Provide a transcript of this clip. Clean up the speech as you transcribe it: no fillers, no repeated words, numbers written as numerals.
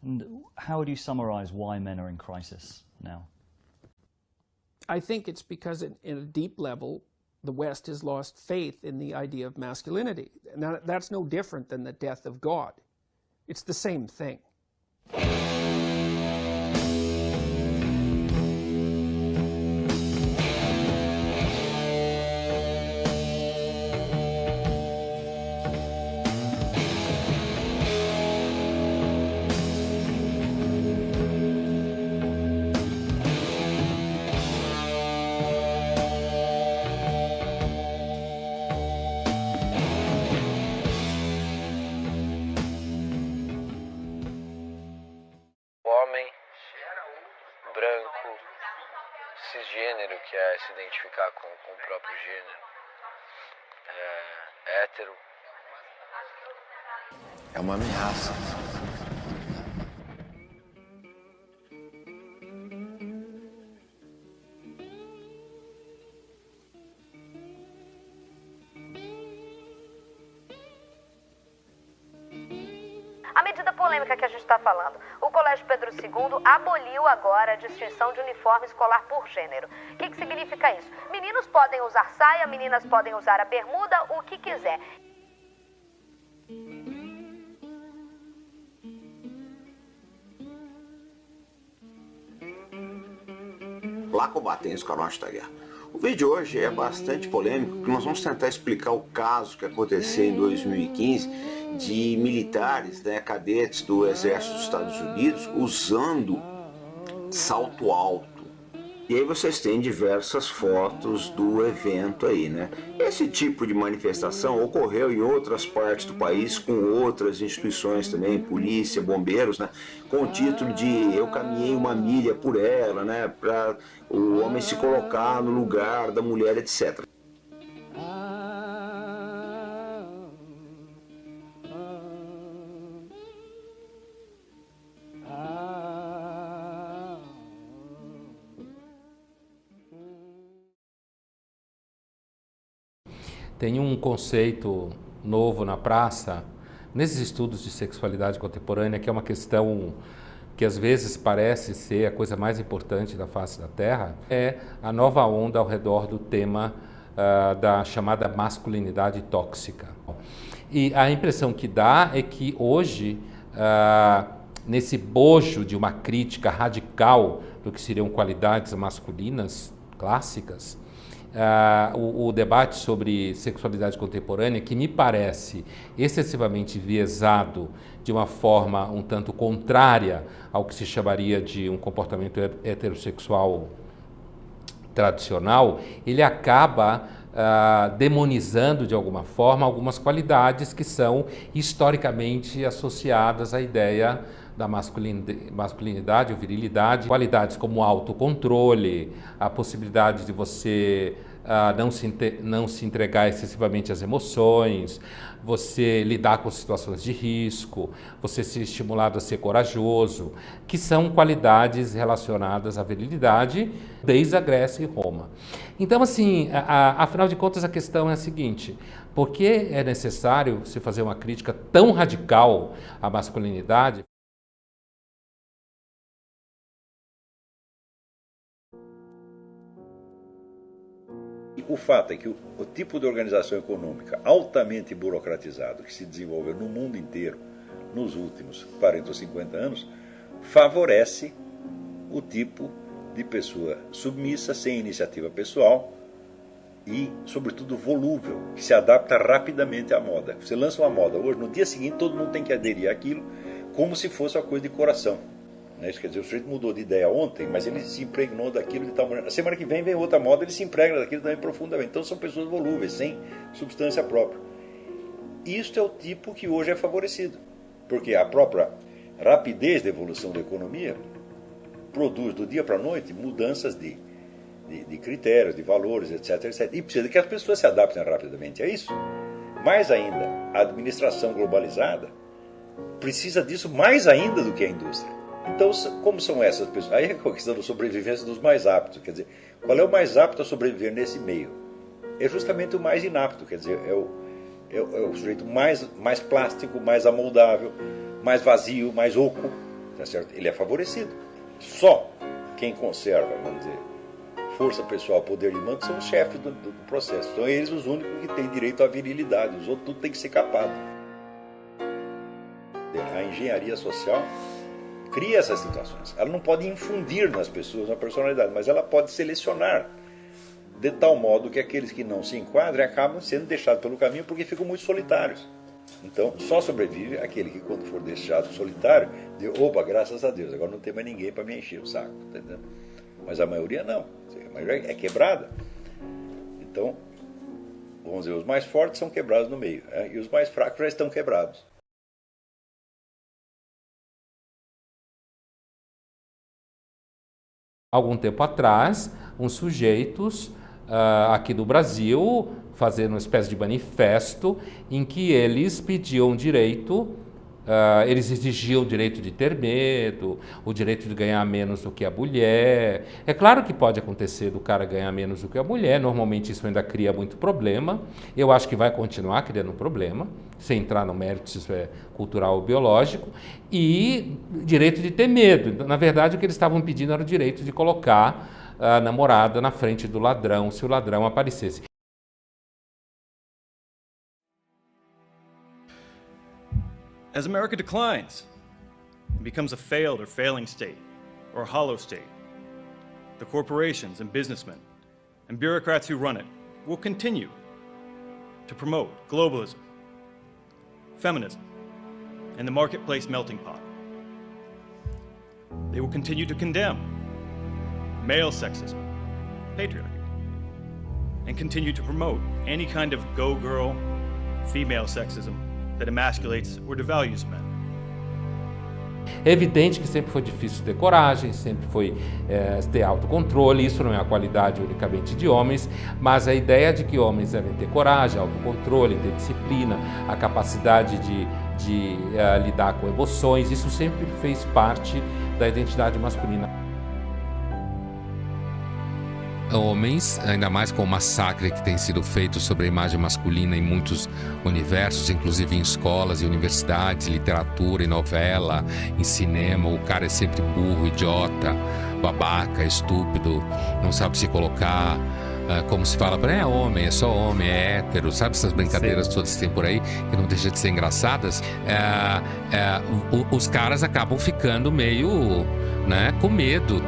And how would you summarize why men are in crisis now? I think it's because in a deep level, the West has lost faith in the idea of masculinity. And that's no different than the death of God. It's the same thing. Branco, cisgênero, que é se identificar com o próprio gênero, hétero. É uma ameaça. A medida polêmica que a gente está falando, o Colégio Pedro II aboliu agora a distinção de uniforme escolar por gênero. O que significa isso? Meninos podem usar saia, meninas podem usar a bermuda, o que quiser. Lá combatem os coronas da guerra. O vídeo de hoje é bastante polêmico, porque nós vamos tentar explicar o caso que aconteceu em 2015 de militares, cadetes do Exército dos Estados Unidos usando salto alto. E aí vocês têm diversas fotos do evento aí, né? Esse tipo de manifestação ocorreu em outras partes do país com outras instituições também, polícia, bombeiros, né? Com o título de eu caminhei uma milha por ela, né? Para o homem se colocar no lugar da mulher, etc. Tem um conceito novo na praça, nesses estudos de sexualidade contemporânea, que é uma questão que às vezes parece ser a coisa mais importante da face da Terra, é a nova onda ao redor do tema da chamada masculinidade tóxica. E a impressão que dá é que hoje, nesse bojo de uma crítica radical do que seriam qualidades masculinas clássicas, o debate sobre sexualidade contemporânea, que me parece excessivamente enviesado de uma forma um tanto contrária ao que se chamaria de um comportamento heterossexual tradicional, ele acaba demonizando de alguma forma algumas qualidades que são historicamente associadas à ideia da masculinidade ou virilidade, qualidades como autocontrole, a possibilidade de você não se entregar excessivamente às emoções, você lidar com situações de risco, você ser estimulado a ser corajoso, que são qualidades relacionadas à virilidade desde a Grécia e Roma. Então, assim, afinal de contas, a questão é a seguinte: por que é necessário se fazer uma crítica tão radical à masculinidade? O fato é que o tipo de organização econômica altamente burocratizado que se desenvolveu no mundo inteiro nos últimos 40 ou 50 anos favorece o tipo de pessoa submissa, sem iniciativa pessoal e, sobretudo, volúvel, que se adapta rapidamente à moda. Você lança uma moda hoje, no dia seguinte todo mundo tem que aderir àquilo como se fosse uma coisa de coração. Isso quer dizer, o sujeito mudou de ideia ontem, mas ele se impregnou daquilo de tal maneira. A semana que vem outra moda, ele se impregna daquilo também profundamente. Então são pessoas volúveis, sem substância própria. Isto é o tipo que hoje é favorecido, porque a própria rapidez da evolução da economia produz do dia para a noite mudanças de critérios, de valores, etc, etc. E precisa que as pessoas se adaptem rapidamente a isso. Mais ainda, a administração globalizada precisa disso mais ainda do que a indústria. Então, como são essas pessoas? Aí é a questão da sobrevivência dos mais aptos. Quer dizer, qual é o mais apto a sobreviver nesse meio? É justamente o mais inapto, quer dizer, é o sujeito mais plástico, mais amoldável, mais vazio, mais oco, tá certo? Ele é favorecido. Só quem conserva, vamos dizer, força pessoal, poder de mando, são os chefes do processo. São eles os únicos que têm direito à virilidade, os outros tudo tem que ser capado. A engenharia social cria essas situações. Ela não pode infundir nas pessoas uma personalidade, mas ela pode selecionar de tal modo que aqueles que não se enquadrem acabam sendo deixados pelo caminho porque ficam muito solitários. Então, só sobrevive aquele que, quando for deixado solitário, diz, opa, graças a Deus, agora não tem mais ninguém para me encher o saco. Tá entendendo? Mas a maioria não. A maioria é quebrada. Então, vamos dizer, os mais fortes são quebrados no meio, e os mais fracos já estão quebrados. Algum tempo atrás, uns sujeitos aqui do Brasil fazendo uma espécie de manifesto em que eles pediam direito, eles exigiam o direito de ter medo, o direito de ganhar menos do que a mulher. É claro que pode acontecer do cara ganhar menos do que a mulher, normalmente isso ainda cria muito problema. Eu acho que vai continuar criando problema, sem entrar no mérito se isso é cultural ou biológico, e direito de ter medo. Na verdade, o que eles estavam pedindo era o direito de colocar a namorada na frente do ladrão, se o ladrão aparecesse. As America declines and becomes a failed or failing state, or a hollow state, the corporations and businessmen and bureaucrats who run it will continue to promote globalism, feminism, and the marketplace melting pot. They will continue to condemn male sexism, patriarchy, and continue to promote any kind of go-girl, female sexism that emasculates or devalues men. É evidente que sempre foi difícil ter coragem, sempre foi ter autocontrole, isso não é a qualidade unicamente de homens, mas a ideia de que homens devem ter coragem, autocontrole, ter disciplina, a capacidade de lidar com emoções, isso sempre fez parte da identidade masculina. Homens, ainda mais com o massacre que tem sido feito sobre a imagem masculina em muitos universos, inclusive em escolas e universidades, literatura e novela, em cinema, o cara é sempre burro, idiota, babaca, estúpido, não sabe se colocar, como se fala, é homem, é só homem, é hétero, sabe essas brincadeiras todas que tem por aí, que não deixam de ser engraçadas, os caras acabam ficando meio... com medo